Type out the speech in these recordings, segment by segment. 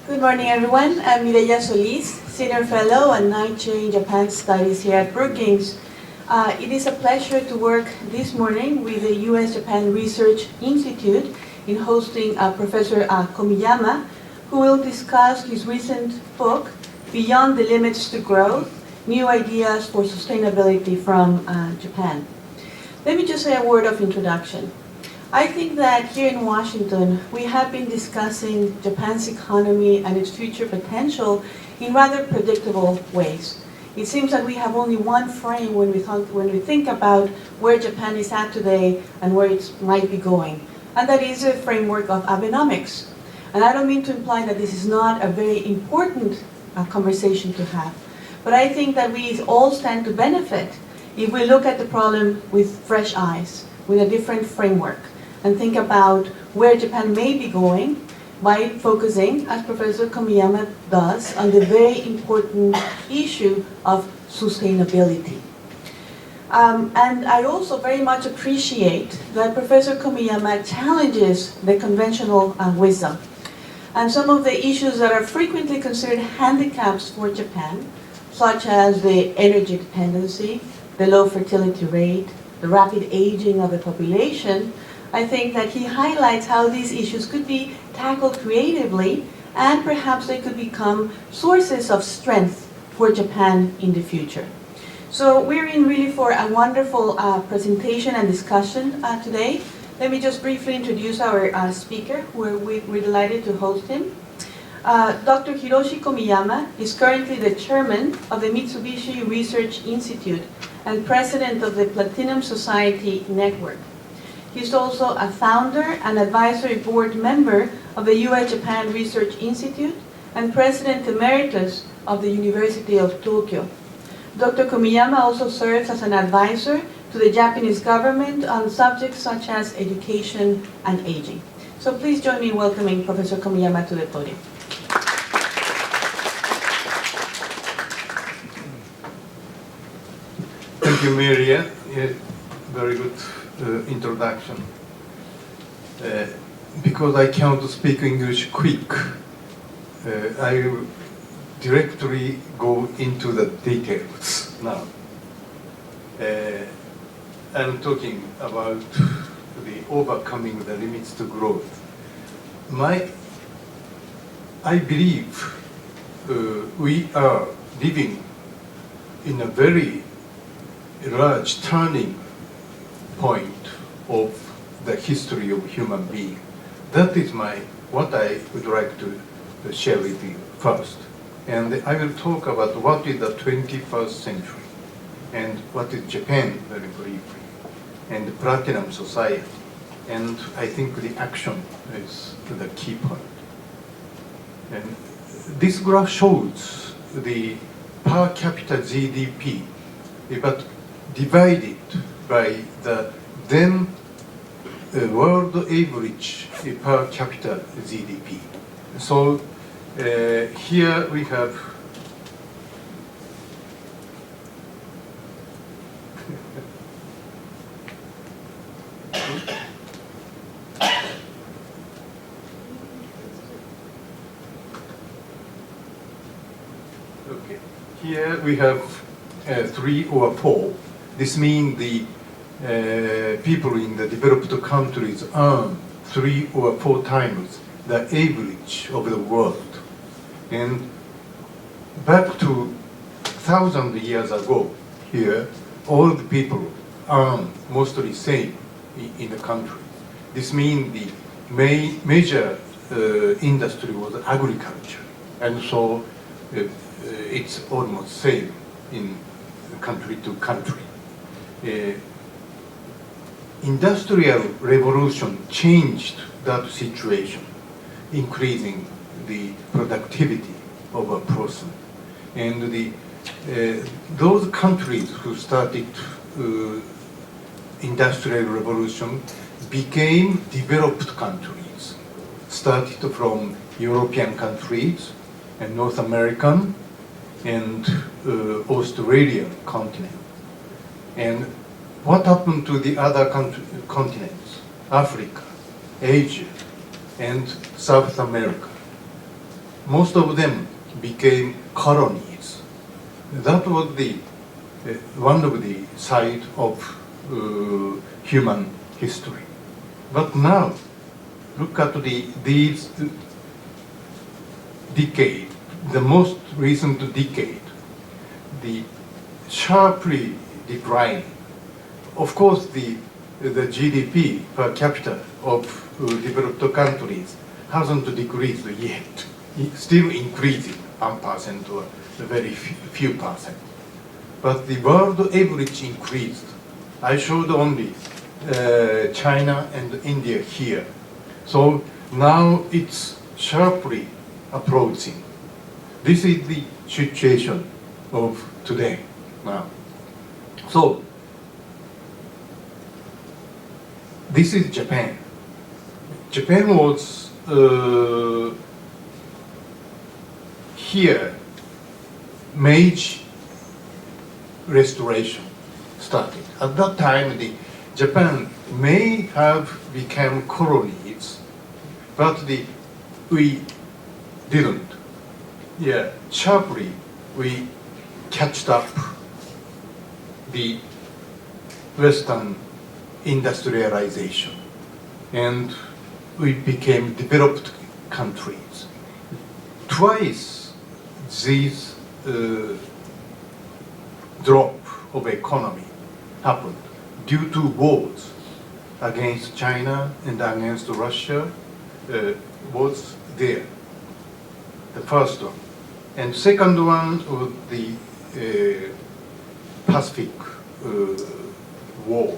Good morning, everyone. I'm Mireya Solis, Senior Fellow and Ninth Chair in Japan Studies here at Brookings. It is a pleasure to work this morning with the U.S. Japan Research Institute in hosting Professor Komiyama, who will discuss his recent book, Beyond the Limits to Growth, New Ideas for Sustainability from Japan. Let me just say a word of introduction. I think that here in Washington, we have been discussing Japan's economy and its future potential in rather predictable ways. It seems that we have only one frame when we think about where Japan is at today and where it might be going, and that is a framework of Abenomics. And I don't mean to imply that this is not a very important conversation to have, but I think that we all stand to benefit if we look at the problem with fresh eyes, with a different framework, and think about where Japan may be going by focusing, as Professor Komiyama does, on the very important issue of sustainability. And I also very much appreciate that Professor Komiyama challenges the conventional wisdom. And some of the issues that are frequently considered handicaps for Japan, such as the energy dependency, the low fertility rate, the rapid aging of the population, I think that he highlights how these issues could be tackled creatively, and perhaps they could become sources of strength for Japan in the future. So we're in really for a wonderful presentation and discussion today. Let me just briefly introduce our speaker, who we're delighted to host him. Dr. Hiroshi Komiyama is currently the chairman of the Mitsubishi Research Institute and president of the Platinum Society Network. He's also a founder and advisory board member of the U.S. Japan Research Institute and president emeritus of the University of Tokyo. Dr. Komiyama also serves as an advisor to the Japanese government on subjects such as education and aging. So please join me in welcoming Professor Komiyama to the podium. Thank you, Mireya. Very good introduction. Because I can't speak English quick, I will directly go into the details now. I'm talking about the overcoming the limits to growth. I believe we are living in a very large turning point of the history of human being. That is what I would like to share with you first. And I will talk about what is the 21st century and what is Japan very briefly, and the Platinum Society. And I think the action is the key point. And this graph shows the per capita GDP, but divided by the then world average per capita GDP. So here we have okay. Here we have 3 or 4. This means the people in the developed countries earn 3 or 4 times the average of the world. And back to 1,000 years ago, here, all the people earn mostly same in the country. This means the major industry was agriculture, and so it's almost same in country to country. Industrial revolution changed that situation, increasing the productivity of a person. And those countries who started industrial revolution became developed countries, started from European countries and North American and Australian continent. And what happened to the other continents? Africa, Asia, and South America. most of them became colonies. That was the one of the side of human history. But now, look at these decade, the most recent decade, the sharply declining. Of course, the GDP per capita of developed countries hasn't decreased yet. It's still increasing 1% or a very few percent. But the world average increased. I showed only China and India here. So now it's sharply approaching. This is the situation of today now. So this is Japan. Japan was here Meiji restoration started. At that time, Japan may have become colonies, but we didn't. Yeah, sharply we catched up the Western industrialization, and we became developed countries. Twice these drop of economy happened due to wars against China and against Russia was there. The first one. And second one was the Pacific War.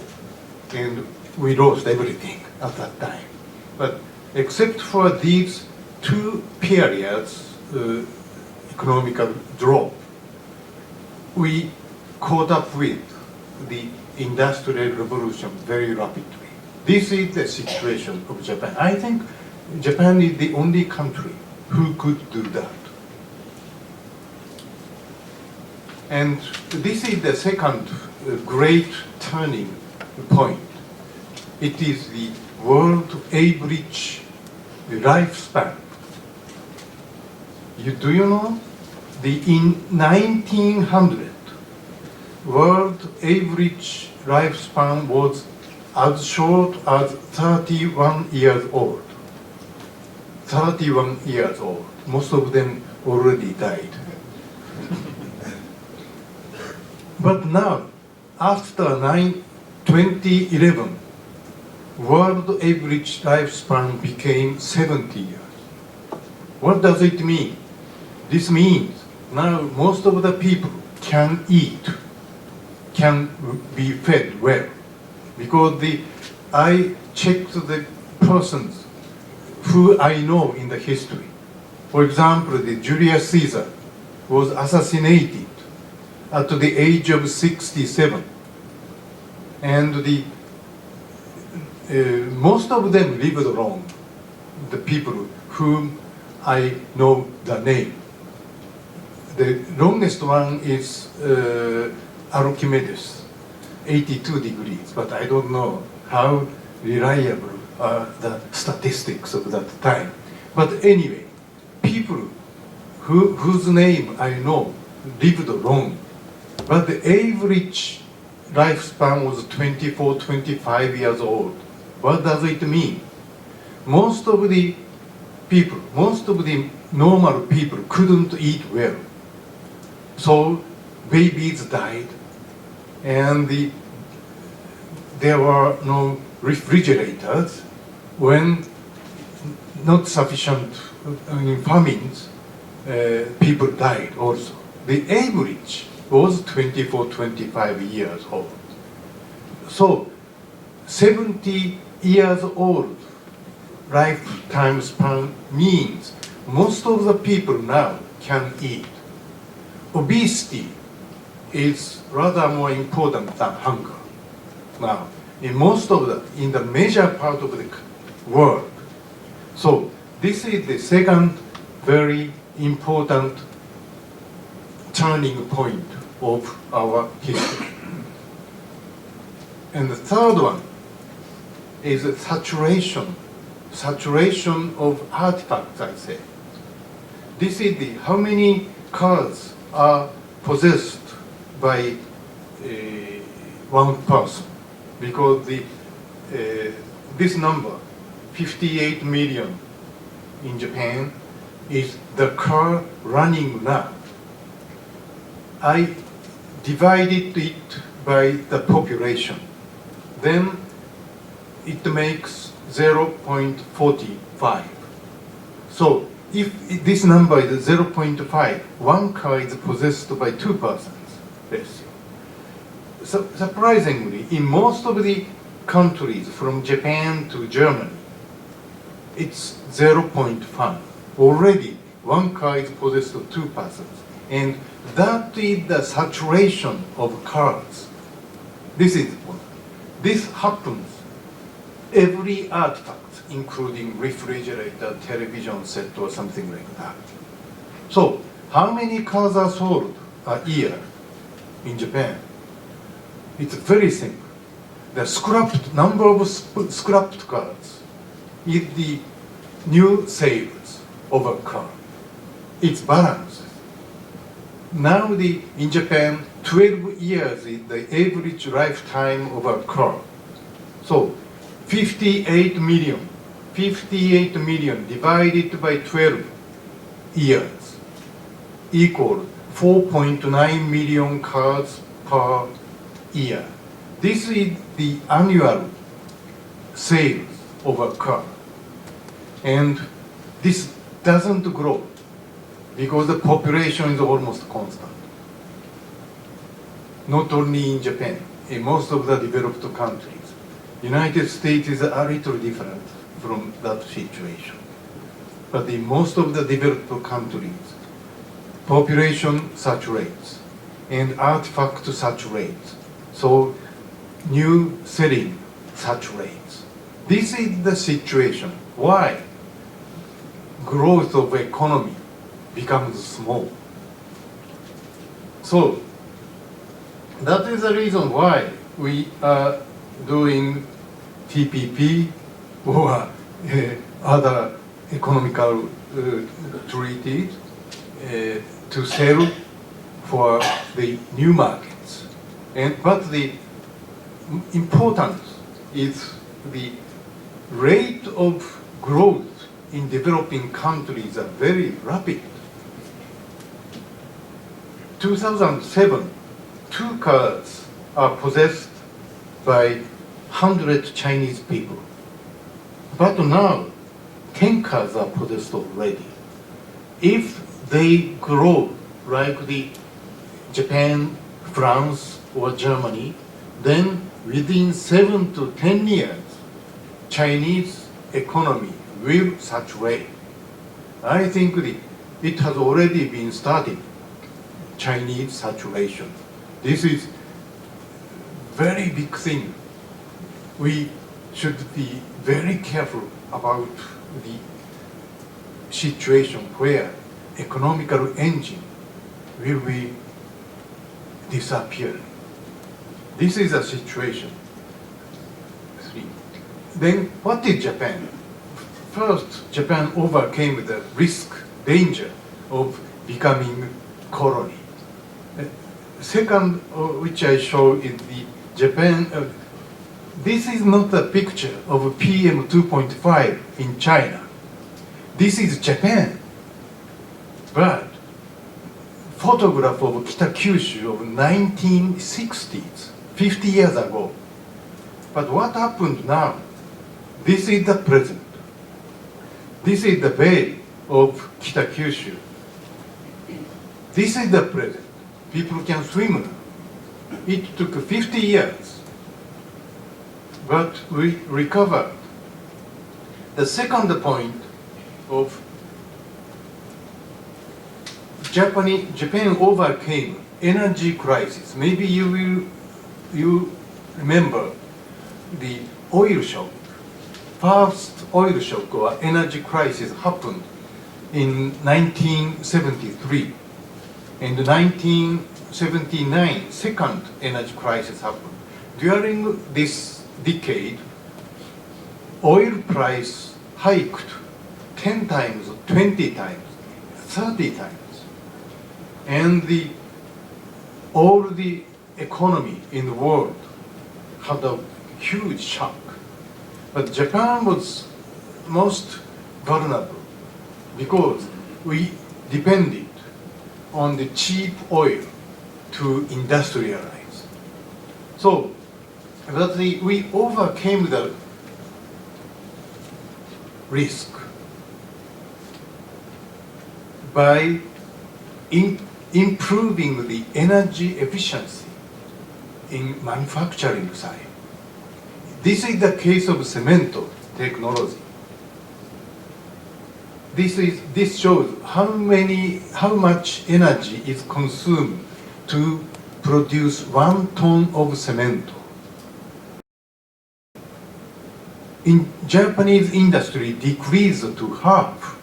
And we lost everything at that time. But except for these two periods, economical drop, we caught up with the industrial revolution very rapidly. This is the situation of Japan. I think Japan is the only country who could do that. And this is the second great turning point. It is the world average lifespan. Do you know? In 1900, world average lifespan was as short as 31 years old. 31 years old. Most of them already died. But now, after 2011, world average lifespan became 70 years. What does it mean? This means now most of the people can eat, can be fed well. Because I checked the persons who I know in the history. For example, Julius Caesar was assassinated at the age of 67. And most of them lived long, the people whom I know the name. The longest one is Archimedes, 82 degrees, but I don't know how reliable are the statistics of that time. But anyway, people whose name I know lived long, but the average lifespan was 24, 25 years old. What does it mean? Most of the people, most of the normal people couldn't eat well. So babies died, and there were no refrigerators when not sufficient famines, people died also. The average was 24, 25 years old. So 70 years old lifetime span means most of the people now can eat. Obesity is rather more important than hunger now in the major part of the world. So this is the second very important turning point of our history. And the third one is saturation of artifacts, I say. this is the how many cars are possessed by one person, because this number, 58 million in Japan, is the car running now. I divided it by the population. Then it makes 0.45. So if this number is 0.5, one car is possessed by two persons. So surprisingly, in most of the countries, from Japan to Germany, it's 0.5. Already, one car is possessed of two persons. And that is the saturation of cars. This happens every artifact, including refrigerator, television set, or something like that. So, how many cars are sold a year in Japan? It's very simple. The number of scrapped cars is the new sales of a car. It's balanced. Now in Japan, 12 years is the average lifetime of a car. So 58 million divided by 12 years equal 4.9 million cars per year. This is the annual sales of a car. And this doesn't grow because the population is almost constant. Not only in Japan, in most of the developed countries. United States is a little different from that situation. But in most of the developed countries, population saturates and artifact saturates. So new selling saturates. This is the situation. Why? Growth of economy becomes small. So that is the reason why we are doing TPP or other economical treaties to sell for the new markets. But the important is the rate of growth in developing countries are very rapid. 2007, 2 cars are possessed by 100 Chinese people. But now, 10 cars are possessed already. If they grow like the Japan, France, or Germany, then within 7 to 10 years, Chinese economy will saturate. I think it has already been started, Chinese saturation. This is very big thing. We should be very careful about the situation where economical engine will be disappearing. This is a situation. Then what did Japan? First, Japan overcame the risk, danger of becoming colony. Second, which I show in the Japan, this is not a picture of PM 2.5 in China. This is Japan. But photograph of Kita-Kyushu of 1960s, 50 years ago. But what happened now? This is the present. This is the bay of Kita-Kyushu. This is the present. People can swim now. It took 50 years, but we recovered. The second point of Japan overcame energy crisis. Maybe you remember the oil shock. First oil shock or energy crisis happened in 1973. In 1979, second energy crisis happened. During this decade, oil price hiked 10 times, 20 times, 30 times. And all the economy in the world had a huge shock. But Japan was most vulnerable because we depended on the cheap oil to industrialize. So, but we overcame the risk by improving the energy efficiency in manufacturing side. This is the case of cement technology. This shows how much energy is consumed to produce 1 ton of cement. In Japanese industry decreased to half.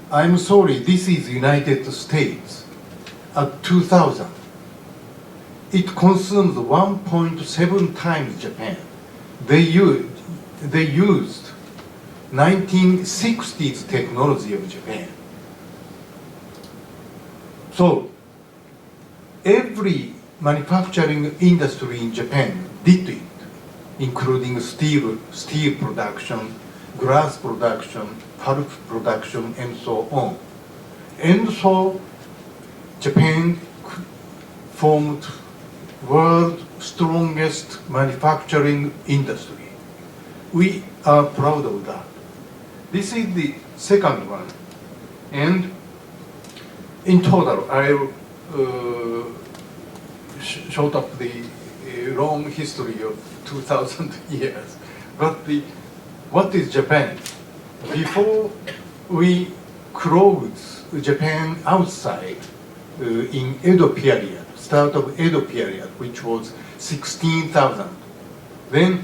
I'm sorry, this is United States. At 2000, it consumes 1.7 times Japan. They used 1960s technology of Japan. So every manufacturing industry in Japan did it, including steel production, glass production, pulp production, and so on. And so Japan formed world's strongest manufacturing industry. We are proud of that. This is the second one. And in total, I'll short up the long history of 2,000 years. But what is Japan? Before we closed Japan outside in Edo period, start of Edo period, which was 16,000. Then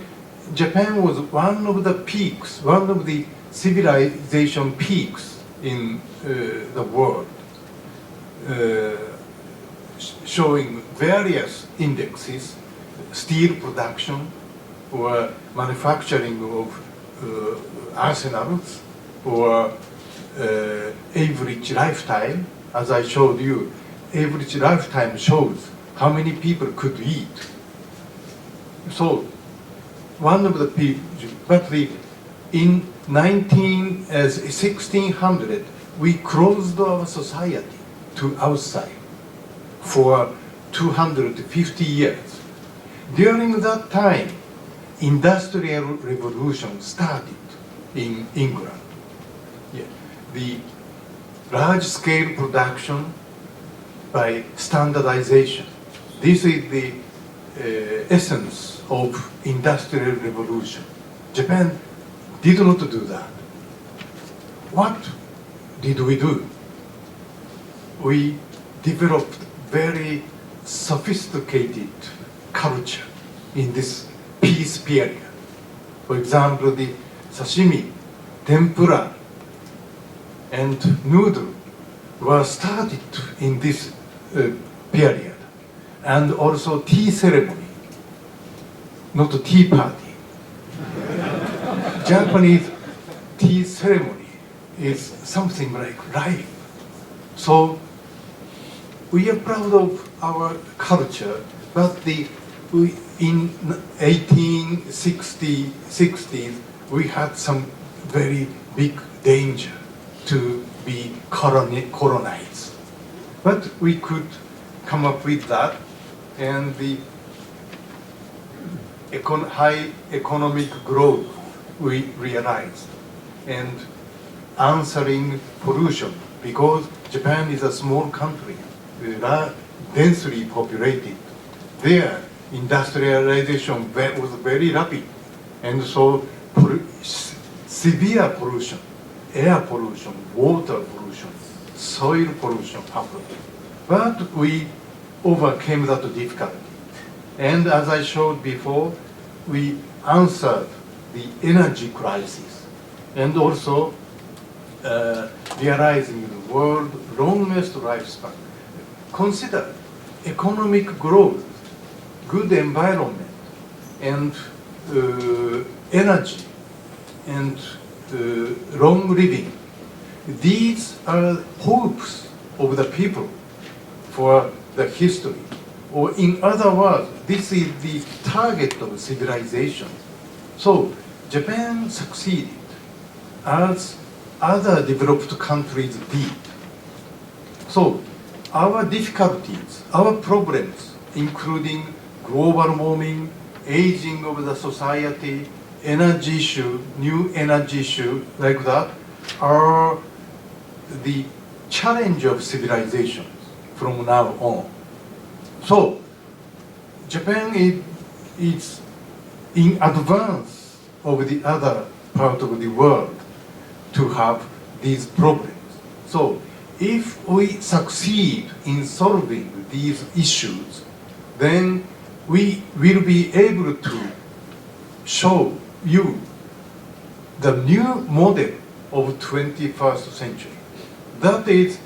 Japan was one of the peaks, one of the civilization peaks in the world, showing various indexes, steel production or manufacturing of arsenals or average lifetime. As I showed you, average lifetime shows how many people could eat. So one of the people, but in 1600, we closed our society to outside for 250 years. During that time, Industrial Revolution started in England. Yeah. The large-scale production by standardization. This is the essence of Industrial Revolution. Japan did not do that. What did we do? We developed very sophisticated culture in this peace period. For example, the sashimi, tempura, and noodle were started in this period. And also tea ceremony, not a tea party. Japanese tea ceremony is something like life. So we are proud of our culture, but in 1860s, we had some very big danger to be colonized. But we could come up with that, and the high economic growth we realized, and answering pollution, because Japan is a small country, densely populated. There, industrialization was very rapid, and so severe pollution, air pollution, water pollution, soil pollution happened. But we overcame that difficulty. And as I showed before, we answered the energy crisis, and also realizing the world's longest lifespan. Consider economic growth, good environment, and energy, and long living. these are hopes of the people for the history. Or in other words, this is the target of civilization. So Japan succeeded as other developed countries did. So our difficulties, our problems, including global warming, aging of the society, energy issue, new energy issue, like that, are the challenge of civilizations from now on. So Japan is in advance of the other part of the world to have these problems. So if we succeed in solving these issues, then we will be able to show you the new model of 21st century. That is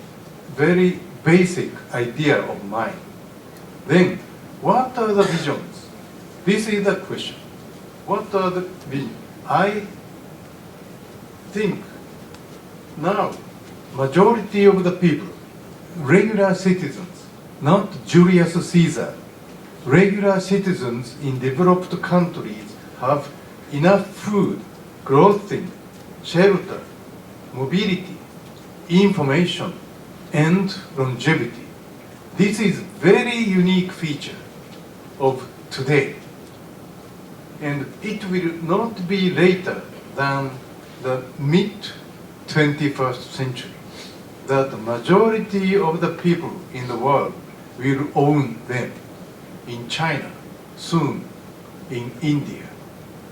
very basic idea of mine. Then, what are the visions? This is the question. What are the visions? I think now majority of the people, regular citizens, not Julius Caesar, regular citizens in developed countries have enough food, clothing, shelter, mobility, information, and longevity. This is very unique feature of today. And it will not be later than the mid-21st century that the majority of the people in the world will own them. In China, soon in India,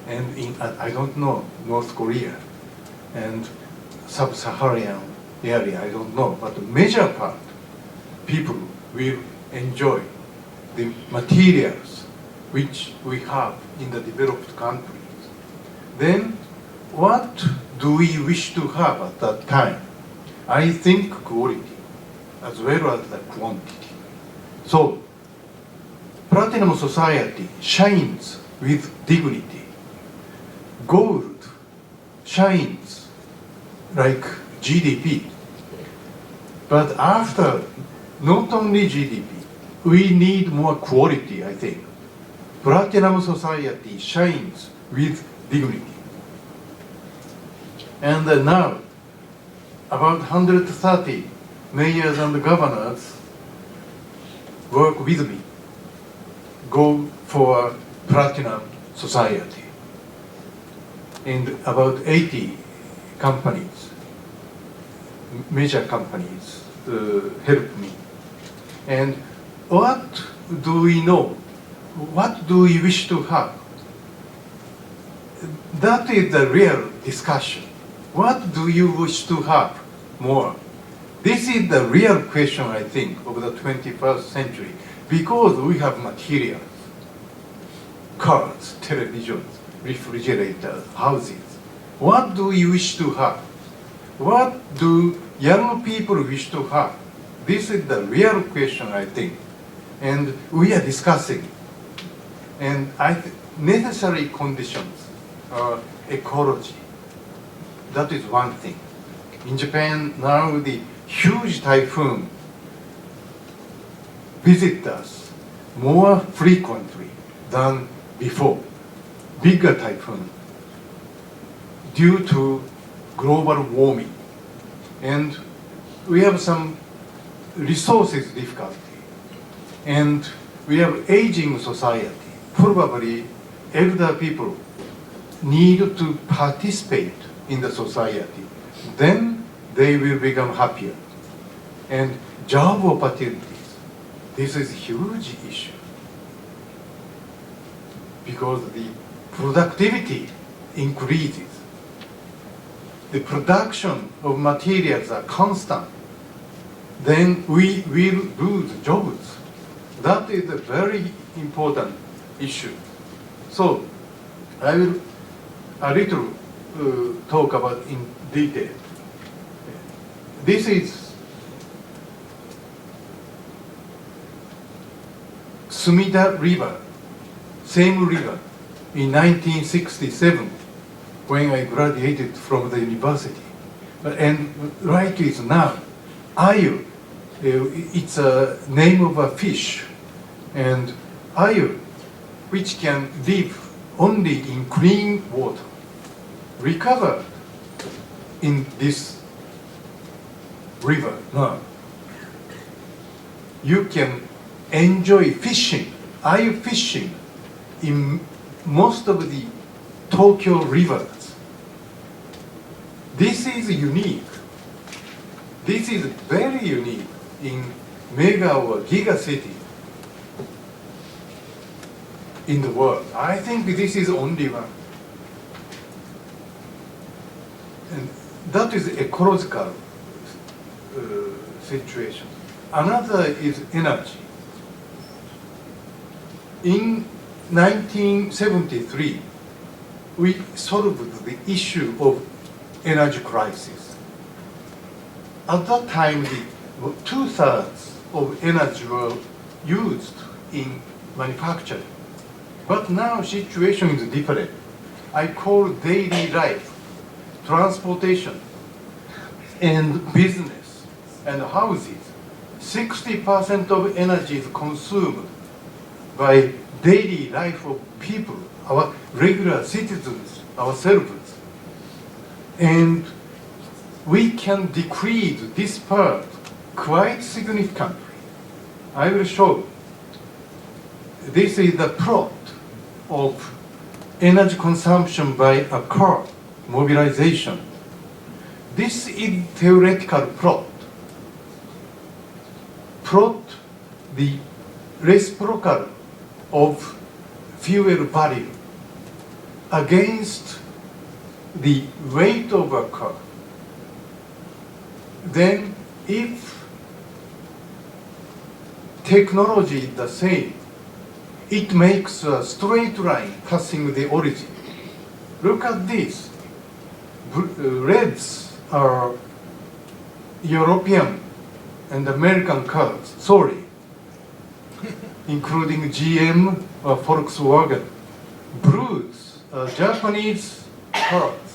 and in, I don't know, North Korea, and sub-Saharan area, I don't know, but the major part, people will enjoy the materials which we have in the developed countries. Then, what do we wish to have at that time? I think quality as well as the quantity. So, Platinum society shines with dignity. Gold shines like GDP. But after not only GDP, we need more quality, I think. Platinum society shines with dignity. And now, about 130 mayors and governors work with me, go for platinum society. And about 80 companies, major companies, help me. And what do we know? What do we wish to have? That is the real discussion. What do you wish to have more? This is the real question, I think, of the 21st century, because we have materials, cars, televisions, refrigerators, houses. What do you wish to have? What do young people wish to have? This is the real question, I think, and we are discussing. And necessary conditions are ecology. That is one thing. In Japan, now the huge typhoon visit us more frequently than before. Bigger typhoon due to global warming. And we have some resources difficulty. And we have aging society. Probably elder people need to participate in the society. Then they will become happier. And job opportunities. This is a huge issue. Because the productivity increases. The production of materials are constant. Then we will lose jobs. That is a very important issue. So I will a little talk about in detail. This is Sumida River, same river, in 1967 when I graduated from the university. And right is now, ayu, it's a name of a fish, and ayu, which can live only in clean water, recovered in this river now. You can enjoy fishing, ayu fishing, in most of the Tokyo rivers. This is unique. This is very unique in mega or giga city in the world. I think this is only one. And that is ecological situation. Another is energy. In 1973, we solved the issue of energy crisis. At that time, the 2/3 of energy were used in manufacturing. But now situation is different. I call daily life, transportation, and business, and houses. 60% of energy is consumed by daily life of people, our regular citizens, ourselves. And we can decrease this part quite significantly. I will show. This is the plot of energy consumption by a car, mobilization. This is theoretical plot. Plot the reciprocal of fuel value against the weight of a car. Then if technology is the same, it makes a straight line passing the origin. Look at this. Reds are European and American cars, sorry, including GM or Volkswagen. Blues are Japanese cars.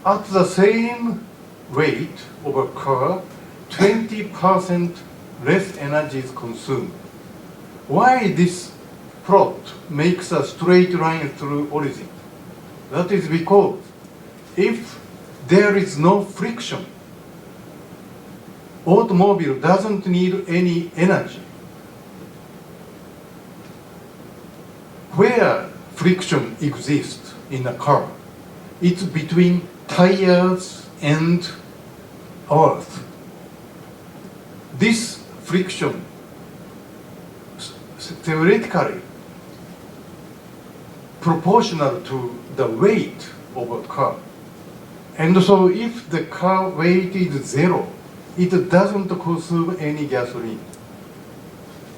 At the same weight of a car, 20% less energy is consumed. Why this plot makes a straight line through origin? That is because if there is no friction, automobile doesn't need any energy. Where friction exists in a car, it's between tires and earth. This friction theoretically proportional to the weight of a car. And so if the car weight is 0, it doesn't consume any gasoline.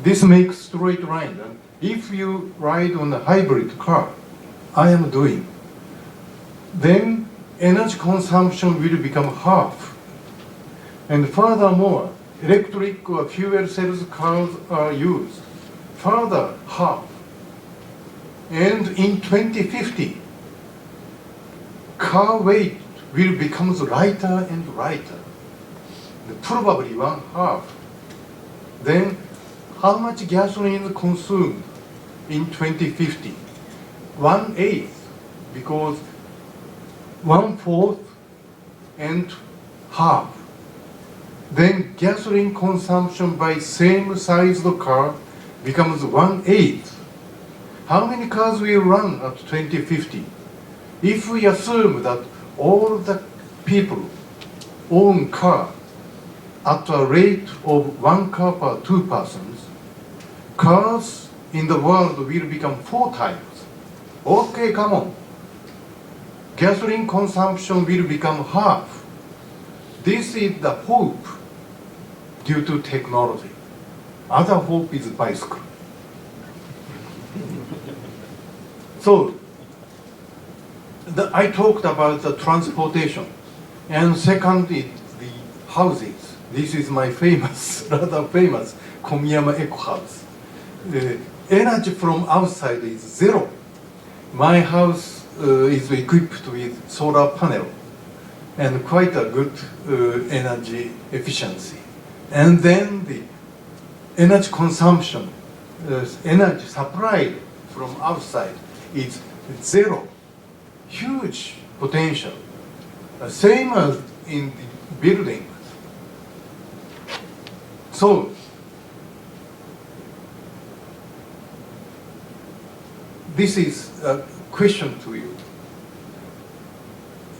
This makes straight line. If you ride on a hybrid car, I am doing, then energy consumption will become half. And furthermore, electric or fuel cells cars are used, further half. And in 2050, car weight will become lighter and lighter, probably 1/2. Then how much gasoline is consumed in 2050? 1/8, because 1/4 and half. Then gasoline consumption by same size of car becomes 1/8. How many cars will run at 2050? If we assume that all the people own car at a rate of 1 car per 2 persons, cars in the world will become 4 times. Okay, come on. Gasoline consumption will become half. This is the hope due to technology. Other hope is bicycle. So, I talked about the transportation. And second is the houses. This is my famous, rather famous, Komiyama Eco House. The energy from outside is 0. My house is equipped with solar panel. and quite a good energy efficiency. And then the energy consumption, energy supplied from outside is zero. Huge potential. Same as in the buildings. So, this is a question to you.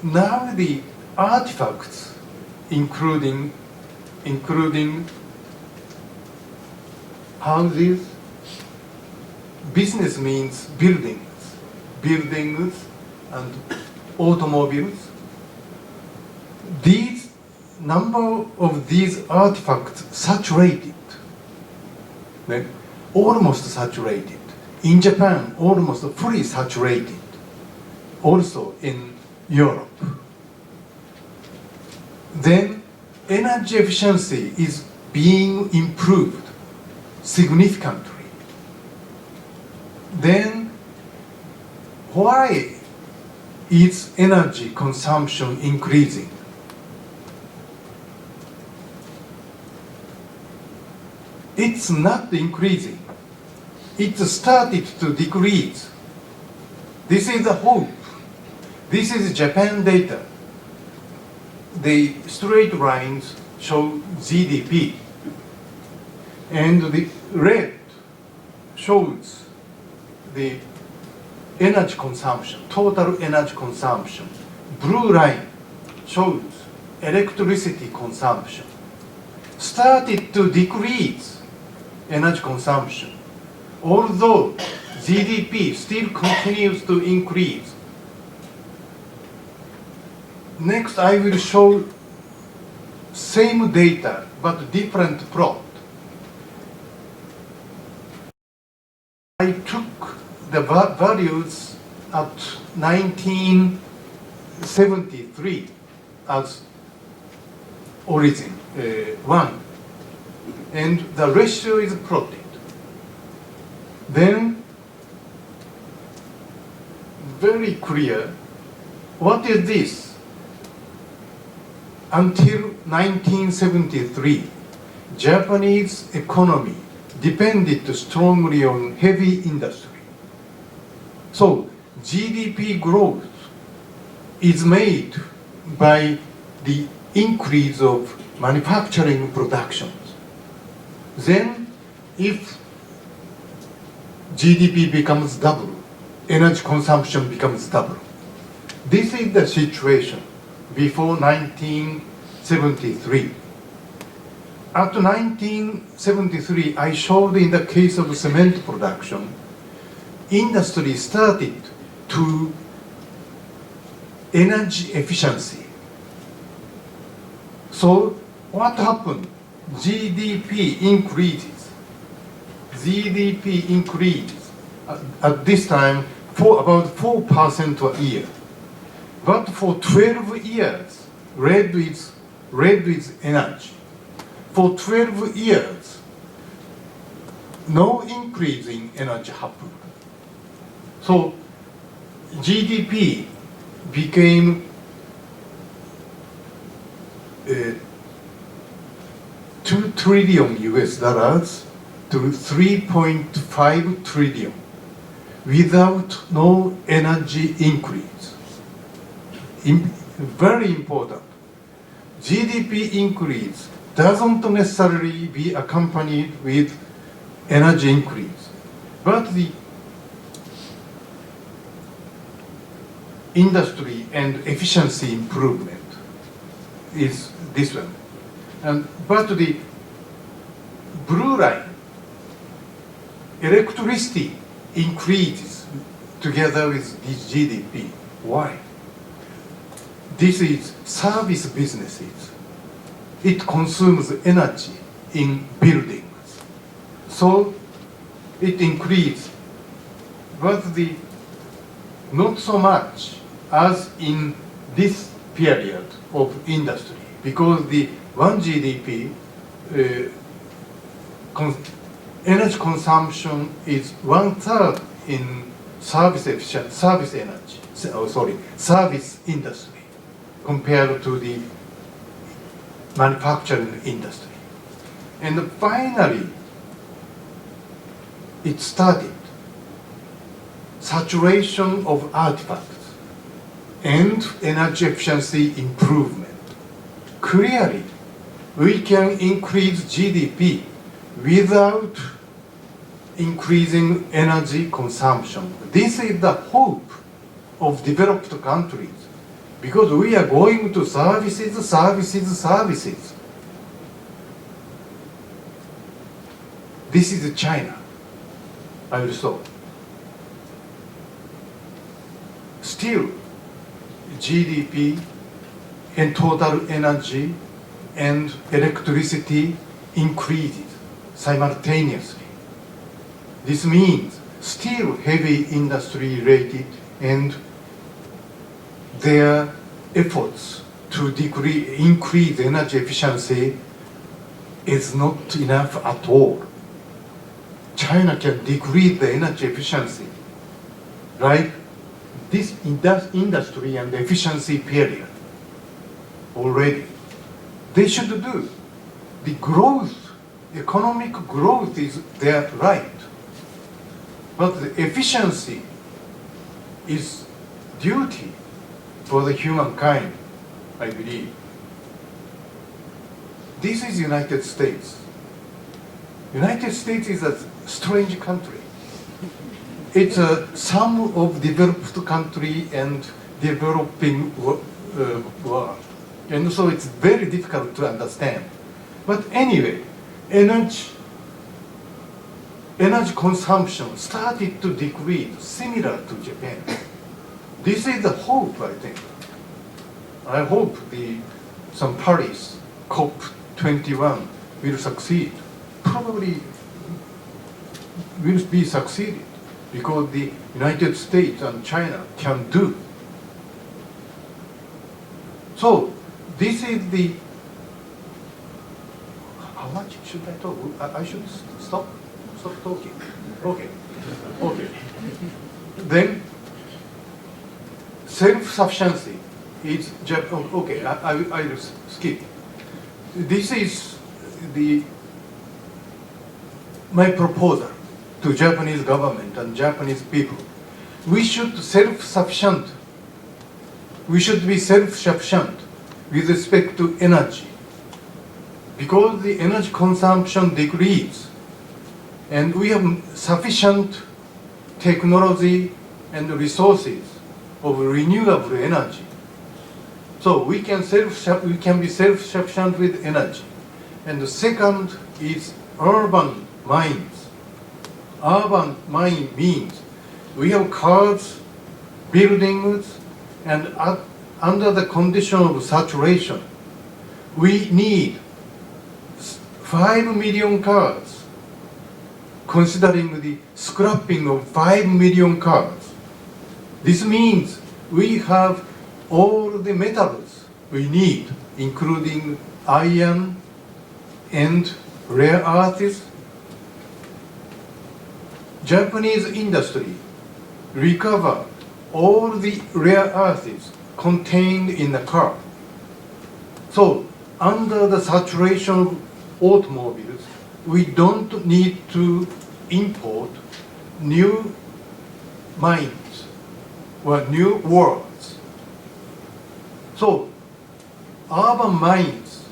Now the artifacts, including houses, business means buildings and automobiles. These number of these artifacts saturated, almost saturated. In Japan, almost fully saturated. Also in Europe. Then energy efficiency is being improved significantly. Then why is energy consumption increasing? It's not increasing. It started to decrease. This is the hope. This is Japan data. The straight lines show GDP. And the red shows the energy consumption, total energy consumption. Blue line shows electricity consumption. Started to decrease energy consumption, although GDP still continues to increase. Next, I will show same data but different plot. I took the values at 1973 as origin, one, and the ratio is plotted. Then, very clear, what is this? Until 1973, Japanese economy depended strongly on heavy industry. So GDP growth is made by the increase of manufacturing productions. Then if GDP becomes double, energy consumption becomes double. This is the situation before 1973. After 1973, I showed in the case of cement production, industry started to energy efficiency. So what happened? GDP increases. GDP increases at this time for about 4% a year. But for 12 years, red is energy. For 12 years, no increase in energy happened. So GDP became 2 trillion US dollars to 3.5 trillion without no energy increase. Very important. GDP increase doesn't necessarily be accompanied with energy increase, but the industry and efficiency improvement is this one. But the blue line, electricity increases together with the GDP. Why? This is service businesses. It consumes energy in buildings. So it increases, but not so much as in this period of industry, because the one GDP energy consumption is 1/3 in service industry. compared to the manufacturing industry. And finally, it started saturation of artifacts and energy efficiency improvement. Clearly, we can increase GDP without increasing energy consumption. This is the hope of developed countries, because we are going to services, services, services. This is China, I will solve. Still, GDP and total energy and electricity increases simultaneously. This means still heavy industry related, and their efforts to increase energy efficiency is not enough at all. China can decrease the energy efficiency, right? This industry and efficiency period already. They should do. The growth, economic growth is their right. But the efficiency is duty for the humankind, I believe. This is United States. United States is a strange country. It's a sum of developed country and developing world. And so it's very difficult to understand. But anyway, energy consumption started to decrease, similar to Japan. This is the hope, I think. I hope some Paris COP21 will succeed. Probably will be succeeded, because the United States and China can do. So this is the, how much should I talk? I should stop talking. Okay. Then self-sufficiency is okay. I will skip. This is my proposal to Japanese government and Japanese people. We should self-sufficient. We should be self-sufficient with respect to energy, because the energy consumption decreases, and we have sufficient technology and resources of renewable energy. So we can be self-sufficient with energy. And the second is urban mines. Urban mine means we have cars, buildings, and under the condition of saturation, we need 5 million cars, considering the scrapping of 5 million cars. This means we have all the metals we need, including iron and rare earths. Japanese industry recover all the rare earths contained in the car. So under the saturation of automobiles, we don't need to import new mines or new worlds. So urban mines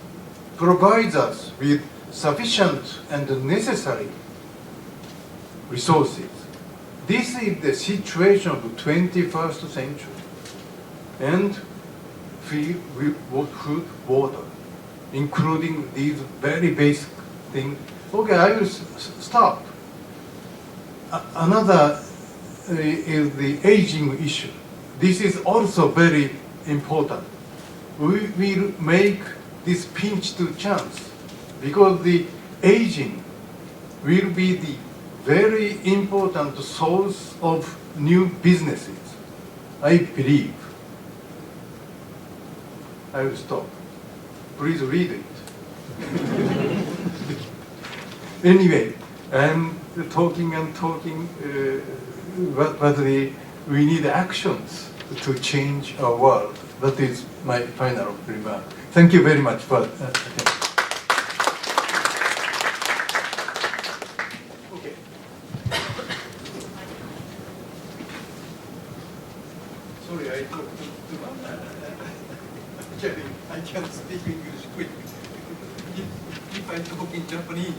provide us with sufficient and necessary resources. This is the situation of the 21st century. And food, water, including these very basic things. Okay, I will stop. Another is the aging issue. This is also very important. We will make this pinch to chance, because the aging will be the very important source of new businesses, I believe. I will stop. Please read it. Anyway, I'm talking, but we need actions to change our world. That is my final remark. Thank you very much for attention. Okay. Sorry, I talked too much. Actually, I can't speak English quick. If I talk in Japanese.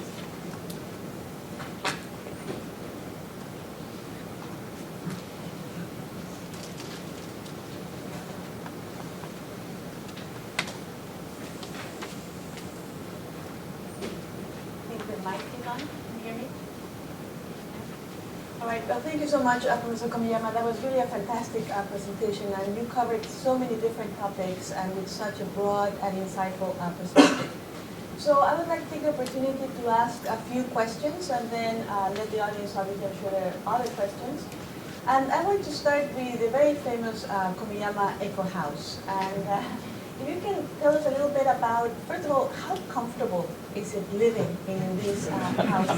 Well, thank you so much, Professor Komiyama. That was really a fantastic presentation, and you covered so many different topics and with such a broad and insightful perspective. So I would like to take the opportunity to ask a few questions and then let the audience obviously I'm sure there are other questions. And I want to start with the very famous Komiyama Eco House. And if you can tell us a little bit about, first of all, how comfortable is it living in this house?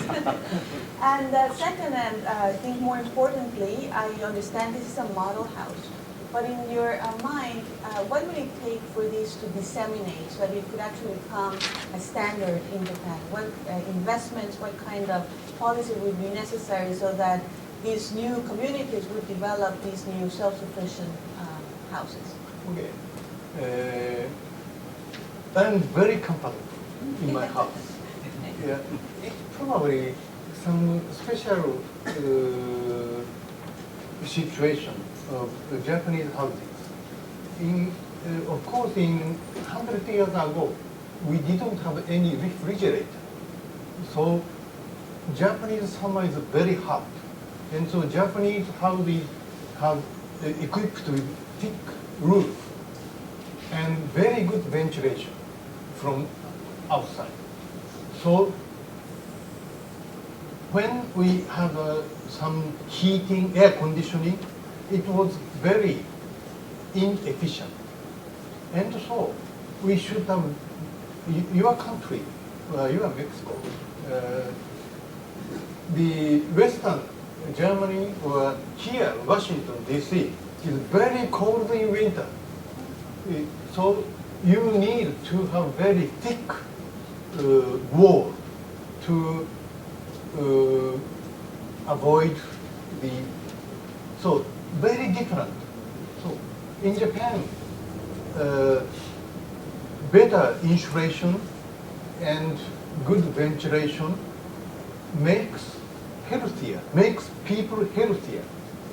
And second, and I think more importantly, I understand this is a model house. But in your mind, what would it take for this to disseminate so that it could actually become a standard in Japan? What investments, what kind of policy would be necessary so that these new communities would develop these new self-sufficient houses? Okay. I'm very comfortable in my house. Yeah, it's probably some special situation of the Japanese houses. Of course, 100 years ago, we didn't have any refrigerator. So Japanese summer is very hot. And so Japanese houses have equipped with thick roof and very good ventilation from outside. So when we have some heating, air conditioning, it was very inefficient. And so we should have, your country, you are Mexico, the Western Germany or here, Washington, D.C., is very cold in winter. So you need to have very thick wall to avoid the, so very different. So in Japan, better insulation and good ventilation makes healthier, makes people healthier.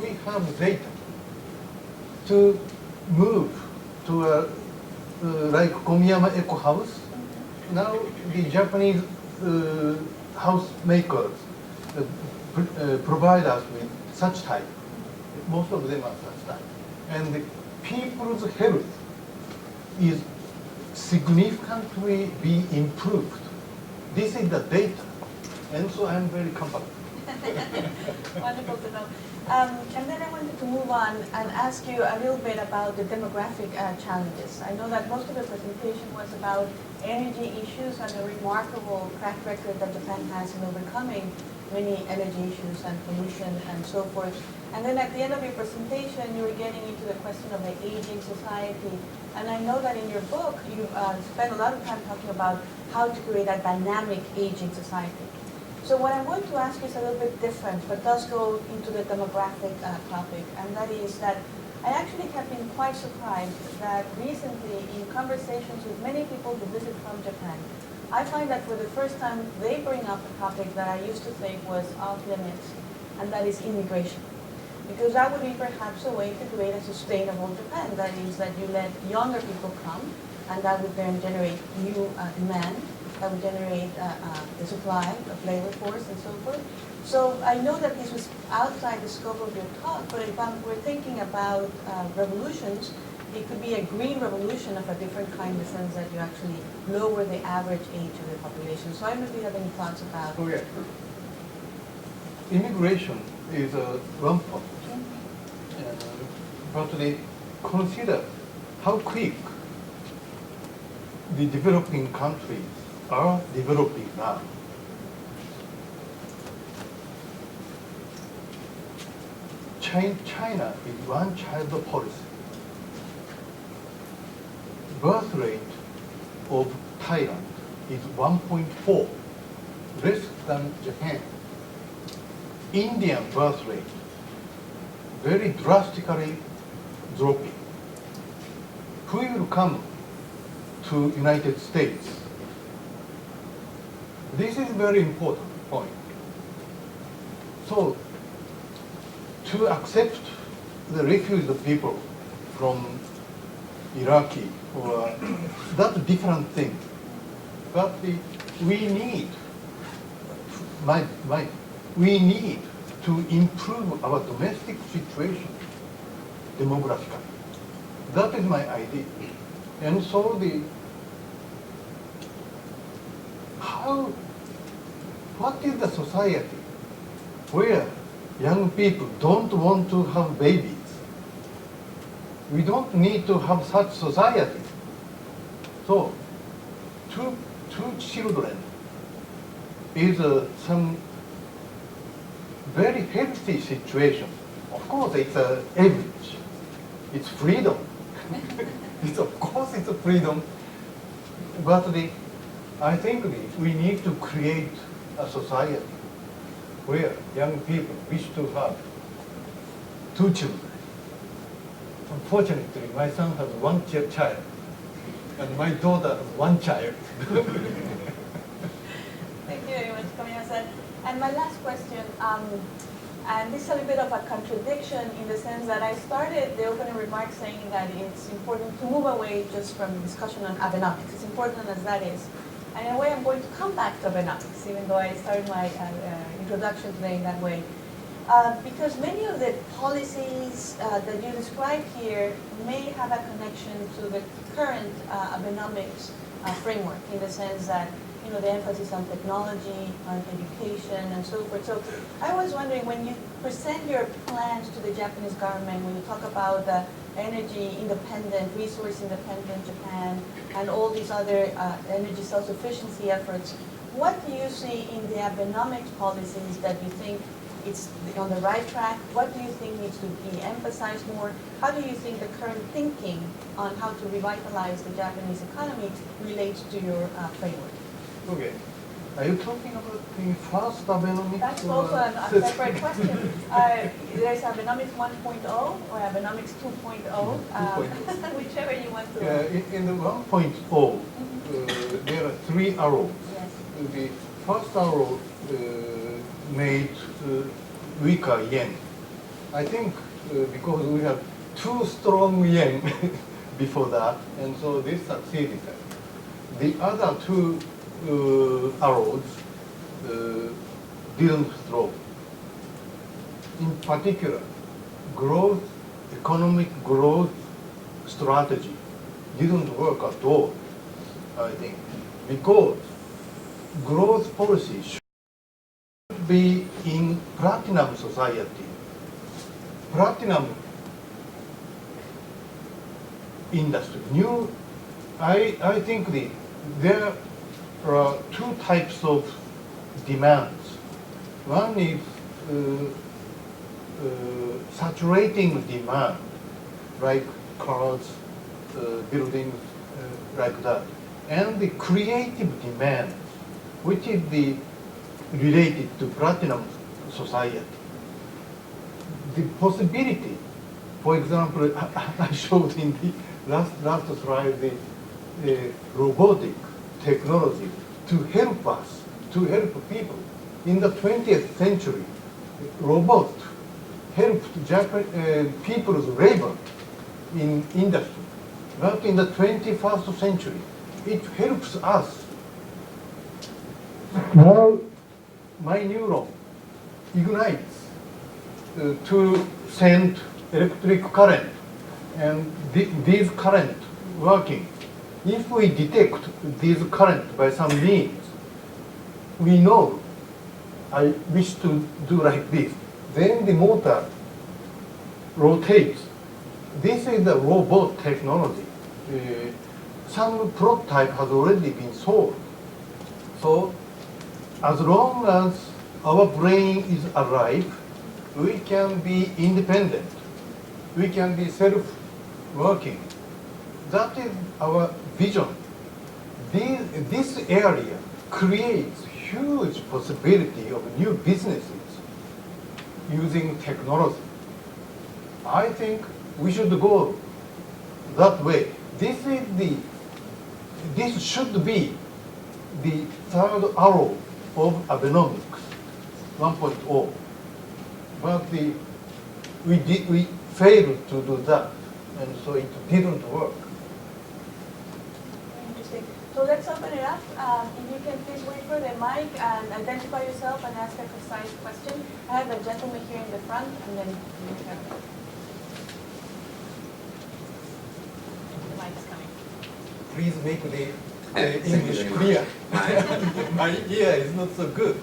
We have data to move to a like Komiyama Eco House. Now the Japanese house makers provide us with such type. Most of them are such type. And the people's health is significantly be improved. This is the data. And so I'm very comfortable. Wonderful to know. And then I wanted to move on and ask you a little bit about the demographic challenges. I know that most of the presentation was about energy issues and the remarkable track record that Japan has in overcoming many energy issues and pollution and so forth. And then at the end of your presentation, you were getting into the question of the aging society. And I know that in your book, you spent a lot of time talking about how to create a dynamic aging society. So what I want to ask you is a little bit different, but does go into the demographic topic, and that is that I actually have been quite surprised that recently in conversations with many people who visit from Japan, I find that for the first time they bring up a topic that I used to think was off limits, and that is immigration. Because that would be perhaps a way to create a sustainable Japan. That is that you let younger people come, and that would then generate new demand. That would generate the supply of labor force and so forth. So I know that this was outside the scope of your talk, but if we're thinking about revolutions, it could be a green revolution of a different kind in the sense that you actually lower the average age of the population. So I don't know if you have any thoughts about Oh, yeah. Immigration is one point. But they consider how quick the developing countries are developing now. China is one-child policy. birth rate of Thailand is 1.4, less than Japan. Indian birth rate, very drastically dropping. Who will come to United States? This is very important point. So, to accept the refugee people from Iraqi or that's a different thing. But we need to improve our domestic situation demographically. That is my idea. And so what is the society where young people don't want to have babies? We don't need to have such society. So, two children is some very healthy situation. Of course, it's an average. It's freedom. Of course, it's a freedom. But I think we need to create a society where young people wish to have 2 children. Unfortunately, my son has 1 child, and my daughter has 1 child. Thank you very much, Komiyama-san. And my last question, and this is a little bit of a contradiction in the sense that I started the opening remarks saying that it's important to move away just from discussion on Abenomics, as important as that is. And in a way, I'm going to come back to Abenomics, even though I started my introduction today in that way. Because many of the policies that you describe here may have a connection to the current Abenomics framework, in the sense that the emphasis on technology, on education, and so forth. So I was wondering, when you present your plans to the Japanese government, when you talk about the energy independent, resource independent Japan, and all these other energy self-sufficiency efforts, what do you see in the Abenomics policies that you think it's on the right track? What do you think needs to be emphasized more? How do you think the current thinking on how to revitalize the Japanese economy relates to your framework? Okay. Are you talking about the first Abenomics? That's also a separate question. There's Abenomics 1.0 or Abenomics 2.0, whichever you want to. In the 1.0, there are 3 arrows. Yes. The first arrow made weaker yen. I think because we have 2 strong yen before that, and so this succeeded. The other 2 arrows didn't drop. In particular, economic growth strategy didn't work at all, I think, because growth policy should be in platinum society, platinum industry. I think there are 2 types of demands. One is saturating demand, like cars, buildings, like that, and the creative demand, which is related to platinum society. The possibility, for example, I showed in the last slide the robotic technology to help us, to help people. In the 20th century, robot helped people's labor in industry. But in the 21st century, it helps us. Now, my neuron ignites to send electric current, and these current working. If we detect this current by some means, we know I wish to do like this. Then the motor rotates. This is the robot technology. Some prototype has already been sold. So as long as our brain is alive, we can be independent. We can be self-working. that is our vision. This area creates huge possibility of new businesses using technology. I think we should go that way. This should be the third arrow of Abenomics 1.0. But we failed to do that, and so it didn't work. Interesting. So let's open it up. If you can please wait for the mic and identify yourself and ask a precise question. I have a gentleman here in the front, and then you have the mic is coming. Please make the English clear. My ear is not so good.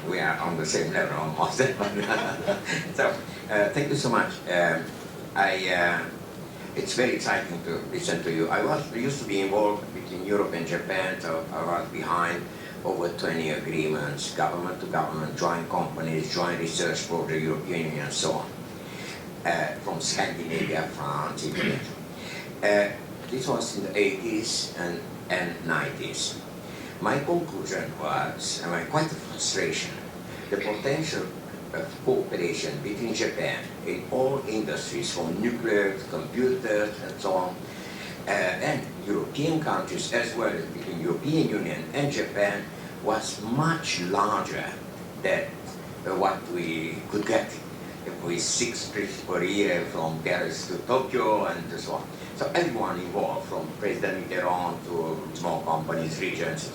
We are on the same level almost. So, thank you so much. It's very exciting to listen to you. I used to be involved between Europe and Japan, so I was behind over 20 agreements, government to government, joint companies, joint research for the European Union, and so on. From Scandinavia, France, Italy. This was in the 80s and 90s. My conclusion was, quite a frustration, the potential of cooperation between Japan in all industries, from nuclear to computers and so on, and European countries as well as between European Union and Japan was much larger than what we could get with 6 trips per year from Paris to Tokyo and so on. So everyone involved, from President Mitterrand to small companies, regions.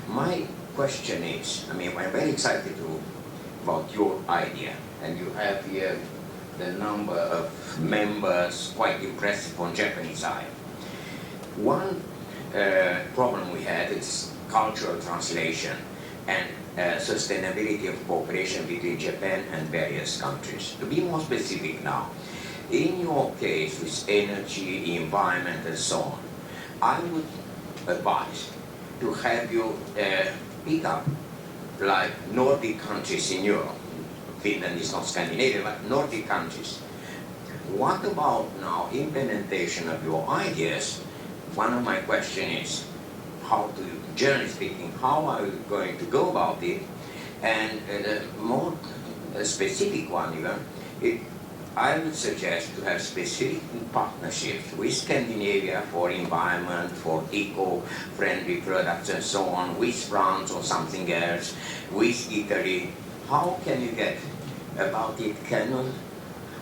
My question is, I'm very excited about your idea, and you have here the number of members, quite impressive on Japanese side. One problem we had is cultural translation and sustainability of cooperation between Japan and various countries. To be more specific now, in your case with energy, environment and so on, I would advise to have you pick up like Nordic countries in Europe. Finland is not Scandinavia, but Nordic countries. What about now implementation of your ideas? One of my questions is, generally speaking, how are you going to go about it? And the more specific one even, I would suggest to have specific partnerships with Scandinavia for environment, for eco-friendly products and so on, with France or something else, with Italy. How can you get about it?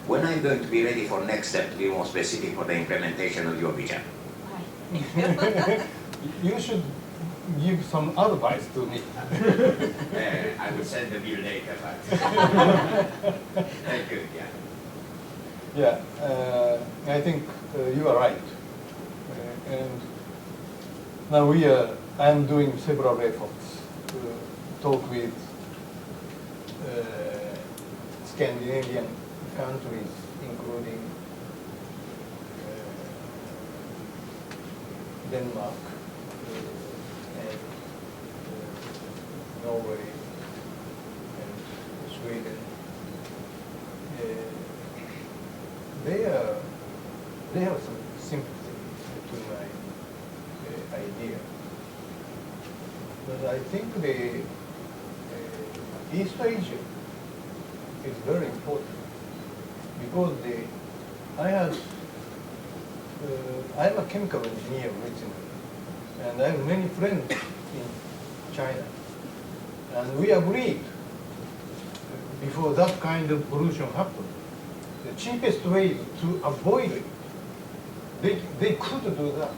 When are you going to be ready for next step to be more specific for the implementation of your vision? You should give some advice to me. I will send the bill later, but thank you. Yeah. Yeah, I think you are right. And now I am doing several efforts to talk with Scandinavian countries, including Denmark and Norway and Sweden. They have some sympathy to my idea. But I think the East Asia is very important because I'm a chemical engineer originally, and I have many friends in China, and we agreed before that kind of pollution happened. The cheapest way to avoid it, they could do that.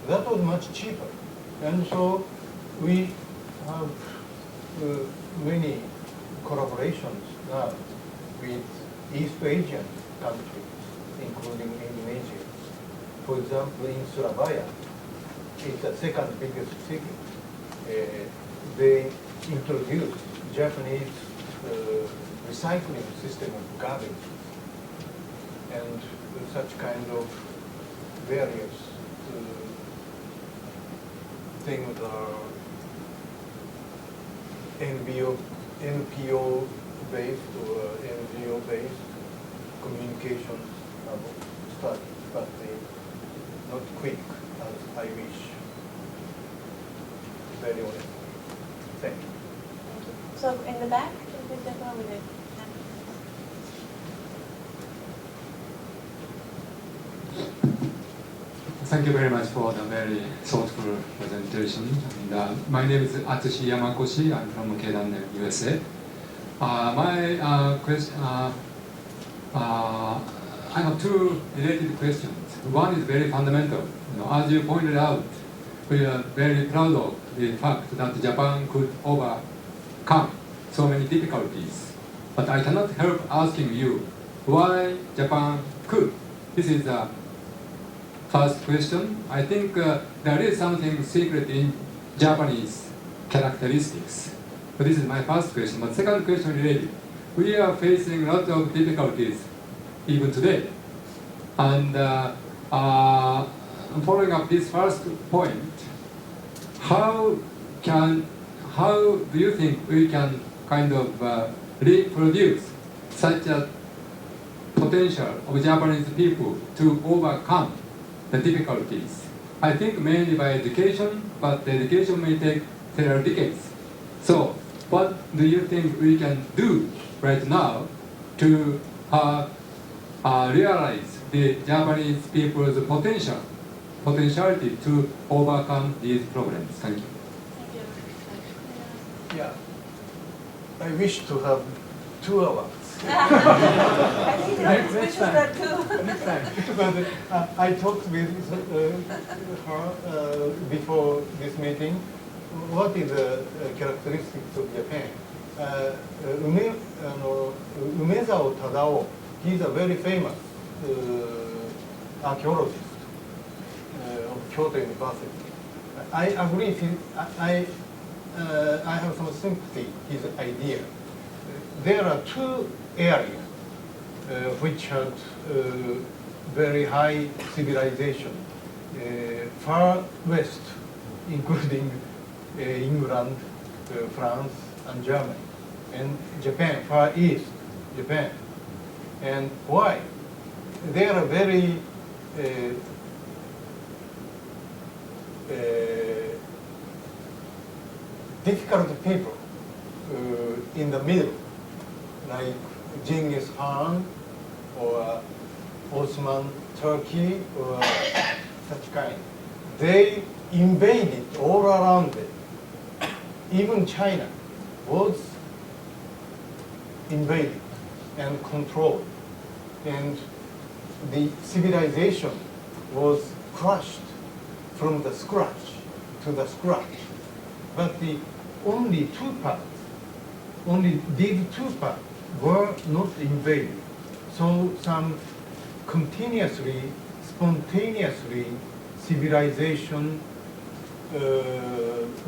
That was much cheaper. And so we have many collaborations now with East Asian countries, including Indonesia. For example, in Surabaya, it's the second biggest city. They introduced Japanese recycling system of garbage. And such kind of various things are NPO based or NGO based communications studies. but not quick as I wish. Very honest. Thank you. Thank you. So in the back, the gentleman with it. Thank you very much for the very thoughtful presentation. And, my name is Atsushi Yamakoshi. I'm from Keidan, USA. My question, I have two related questions. One is very fundamental. As you pointed out, we are very proud of the fact that Japan could overcome so many difficulties. But I cannot help asking you why Japan could. This is the first question. I think there is something secret in Japanese characteristics. So this is my first question. But second question related. We are facing lots of difficulties even today. And following up this first point, how do you think we can kind of reproduce such a potential of Japanese people to overcome the difficulties? I think mainly by education, but the education may take several decades. So what do you think we can do right now to realize the Japanese people's potentiality to overcome these problems? Thank you. Yeah. I wish to have 2 hours. I think the next that too. Next time. But I talked with her before this meeting. What is the characteristics of Japan? Umezao Tadao, he's a very famous archaeologist of Kyoto University. I agree. I have some sympathy with his idea. There are 2 areas which had very high civilization. Far west, including England, France, and Germany, and Japan, far east, Japan. And why? They are very difficult people in the middle, like Genghis Khan or Ottoman Turkey or such kind. They invaded all around it. Even China was invaded and controlled, and the civilization was crushed from the scratch to the scratch. But the only 2 parts, only these 2 parts were not invaded. So some continuously, spontaneously civilization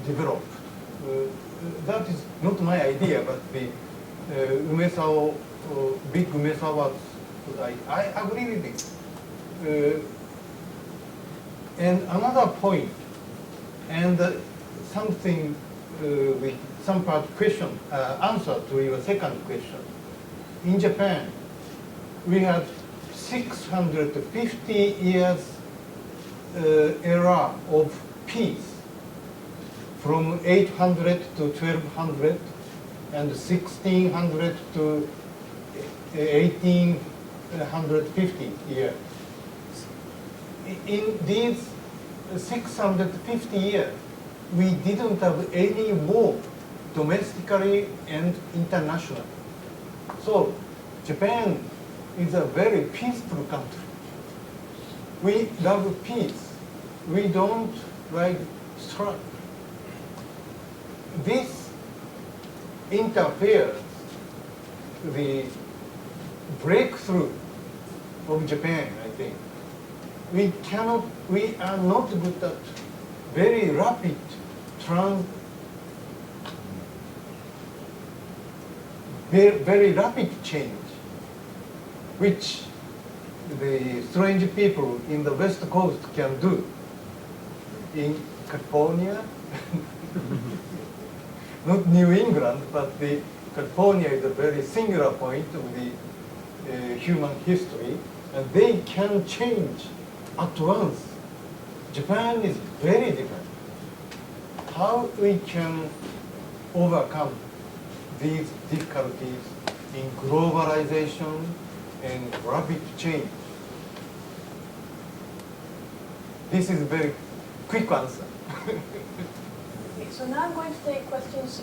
developed. That is not my idea, but the Umesao, big Umesawa's, I agree with it. And another point, and something with some part question, answer to your second question. In Japan, we had 650 years era of peace, from 800 to 1200 and 1600 to 1850 years. In these 650 years, we didn't have any war domestically and internationally. So Japan is a very peaceful country. We love peace. We don't like strife. This interferes the breakthrough of Japan, I think. We are not good at very rapid very rapid change, which the strange people in the West Coast can do. In California, not New England, but California is a very singular point of the human history, and they can change at once. Japan is very different. How we can overcome these difficulties in globalization and rapid change? This is a very quick answer. Okay, so now I'm going to take questions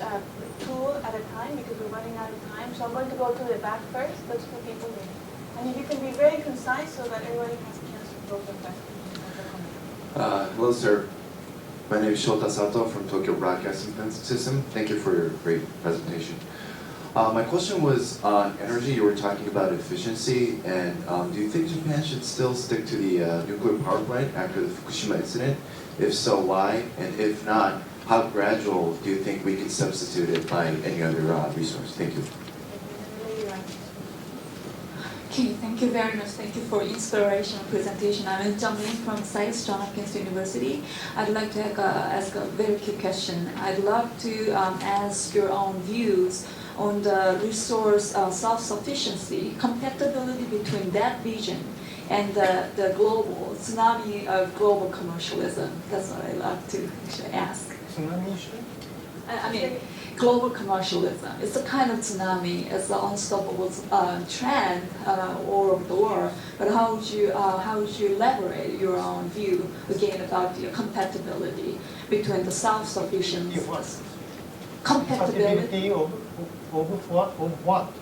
two at a time because we're running out of time. So I'm going to go to the back first, those two people here. And if you can be very concise so that everybody has a chance to pose a question. Hello, sir. My name is Shota Sato from Tokyo Broadcasting System. Thank you for your great presentation. My question was on energy. You were talking about efficiency, and do you think Japan should still stick to the nuclear power plant after the Fukushima incident? If so, why? And if not, how gradual do you think we can substitute it by any other resource? Thank you. Okay, thank you very much. Thank you for inspirational presentation. I'm Jung Min from Science John Hopkins University. I'd like to ask a very quick question. I'd love to ask your own views on the resource self-sufficiency, compatibility between that vision and the global tsunami of global commercialism. That's what I'd like to actually ask. Tsunami issue? I mean, global commercialism. It's a kind of tsunami. It's an unstoppable trend all over the world. But how would you elaborate your own view again about the compatibility between the self-sufficiency? Compatibility of what?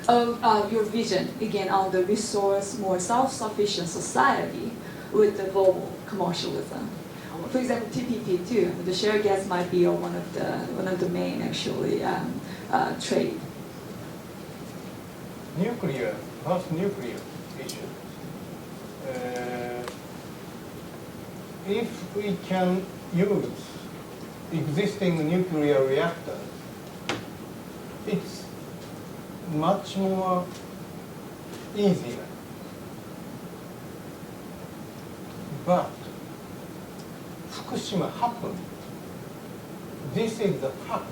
Of your vision again on the resource more self-sufficient society with the global commercialism. For example, TPP too. The share gas might be one of the main actually trade. First nuclear issue. If we can use existing nuclear reactors, it's much more easier. But Fukushima happened. This is the fact.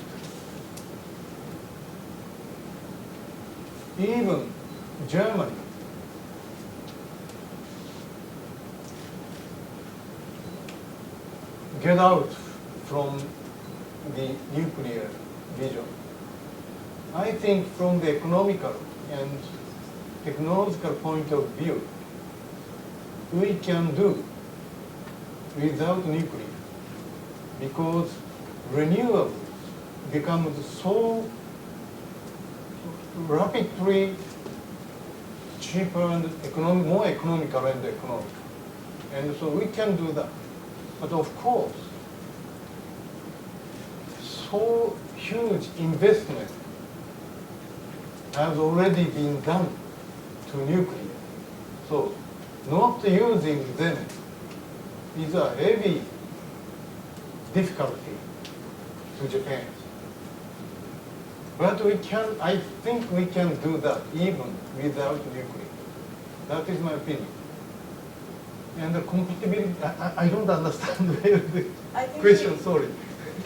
Even Germany get out from the nuclear vision. I think from the economical and technological point of view, we can do without nuclear because renewables become so rapidly cheaper and more economical and economical. And so we can do that. But of course, so huge investment has already been done to nuclear. So not using them is a heavy difficulty to Japan. But I think we can do that even without nuclear. That is my opinion. And the compatibility, I don't understand the question, sorry.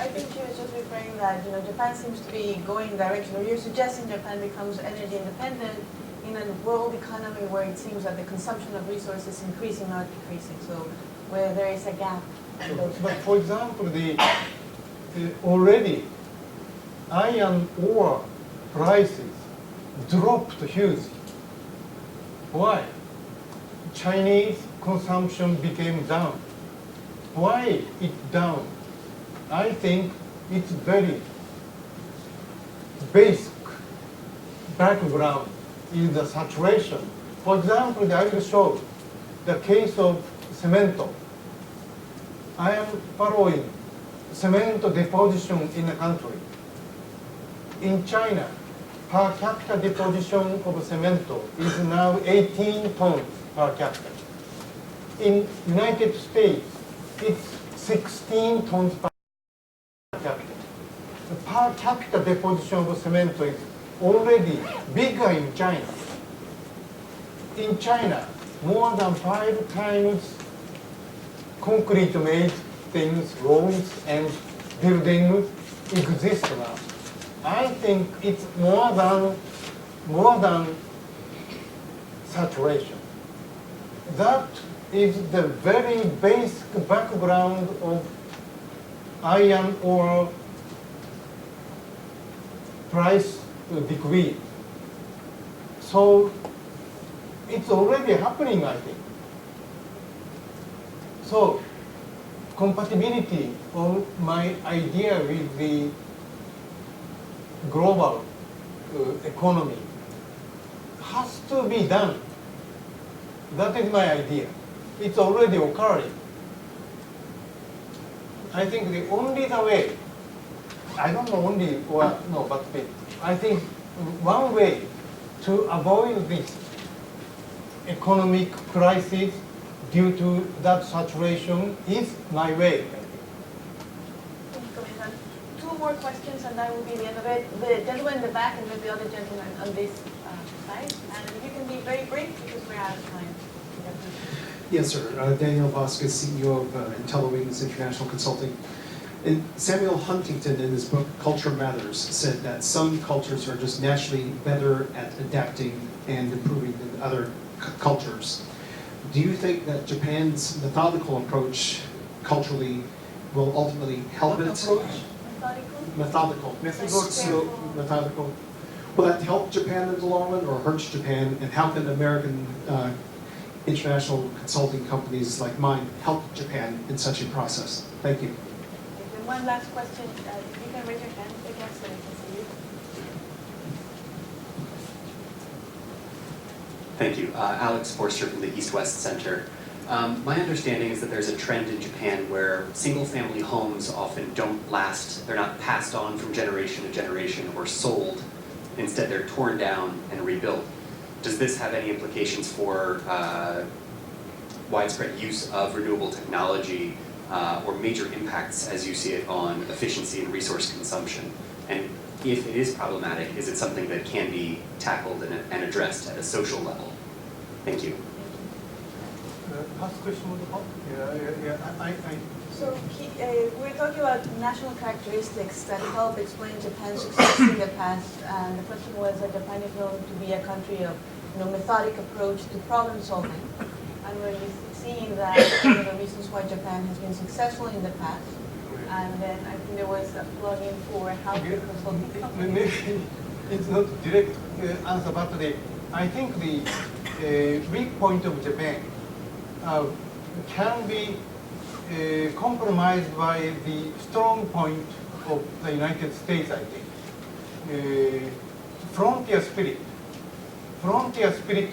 I think she was just referring that Japan seems to be going direction, or you're suggesting Japan becomes energy independent in a world economy where it seems that the consumption of resources is increasing, not decreasing. So where there is a gap. But for example, already iron ore prices dropped hugely. Why? Chinese consumption became down. Why it down? I think it's very basic background in the saturation. For example, I will show the case of cemento. I am following cemento deposition in the country. In China, per capita deposition of cemento is now 18 tons per capita. In United States, it's 16 tons per capita. The per capita deposition of cemento is already bigger in China. In China, more than 5 times concrete-made things, roads and buildings exist now. I think it's more than saturation. that is the very basic background of iron ore price decrease. So it's already happening, I think. So compatibility of my idea with the global economy has to be done. That is my idea. It's already occurring. I think the only the way, I don't know only, well, no, but I think one way to avoid this economic crisis due to that saturation is my way. Thank you, Commissioner. Two more questions and that will be the end of it. The gentleman in the back and then the other gentleman on this side. And you can be very brief because we're out of time. Yes, sir. Daniel Vasquez, CEO of Intelliwings International Consulting. And Samuel Huntington, in his book Culture Matters, said that some cultures are just naturally better at adapting and improving than other cultures. Do you think that Japan's methodical approach culturally will ultimately help it? Methodical. Methodical. Will that help Japan in the long run or hurt Japan? And how can American international consulting companies like mine help Japan in such a process? Thank you. And one last question. If you can raise your hand, I guess, so I can see you. Thank you. Alex Forster from the East-West Center. My understanding is that there's a trend in Japan where single-family homes often don't last. They're not passed on from generation to generation or sold. Instead, they're torn down and rebuilt. Does this have any implications for widespread use of renewable technology or major impacts, as you see it, on efficiency and resource consumption? And if it is problematic, is it something that can be tackled and addressed at a social level? Thank you. Last question was about? So we're talking about national characteristics that help explain Japan's success in the past. And the question was that Japan is known to be a country of methodic approach to problem solving. And we're seeing that one of the reasons why Japan has been successful in the past. And then I think there was a plug-in for how to consulting companies. Maybe it's not direct answer, but I think the weak point of Japan can be compromised by the strong point of the United States, I think. Frontier spirit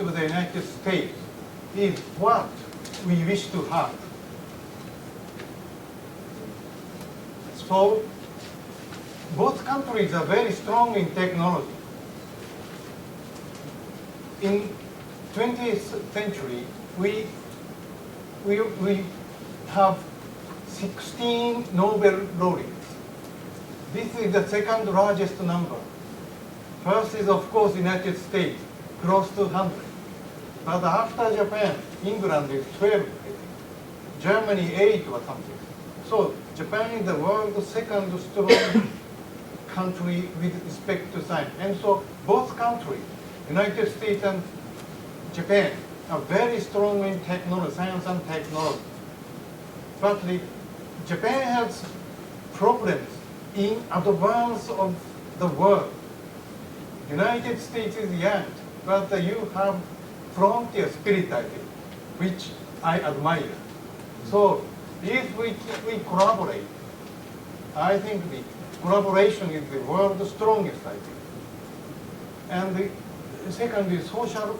of the United States is what we wish to have. So both countries are very strong in technology. In 20th century, we have 16 Nobel laureates. This is the second largest number. First is, of course, United States, close to 100. But after Japan, England is 12, I think. Germany 8 or something. So Japan is the world's second strong country with respect to science. And so both countries, United States and Japan, are very strong in technology, science and technology. But Japan has problems in advance of the world. United States is young, but you have frontier spirit, I think, which I admire. So if we collaborate, I think the collaboration is the world's strongest, I think. And the second is social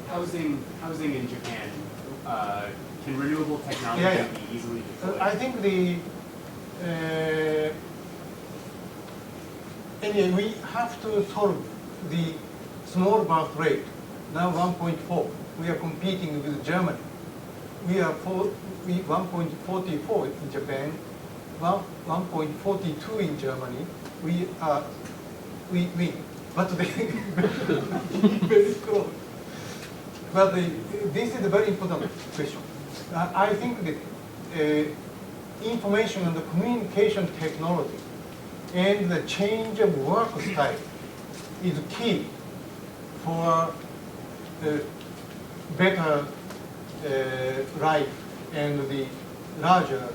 housing in Japan. Can renewable technology be easily deployed? I think anyway, we have to solve the small birth rate, now 1.4. We are competing with Germany. We are 1.44 in Japan, 1.42 in Germany. We win, but they very close. But this is a very important question. I think that information and the communication technology and the change of work style is key for better life and the larger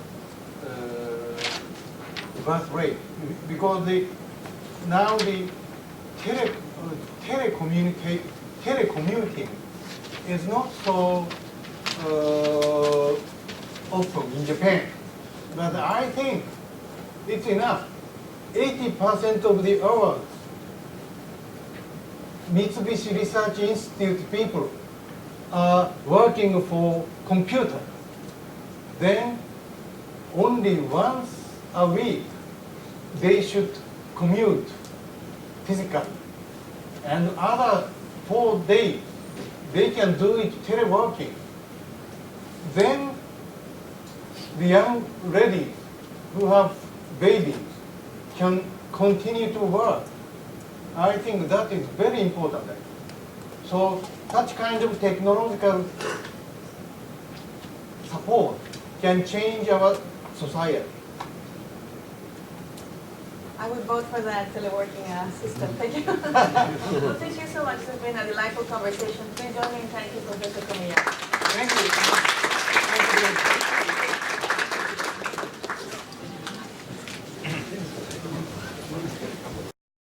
birth rate, because now the telecommuting is not so often in Japan, but I think it's enough. 80% of the hours Mitsubishi Research Institute people are working for computer. Then only once a week they should commute physically. And other 4 days they can do it teleworking. Then the young ladies who have babies can continue to work. I think that is very important. So such kind of technological support can change our society. I would vote for that teleworking system. Thank you. Well, thank you so much. This has been a delightful conversation. Please join me in thanking Professor Komiyama. Thank you. Thank you.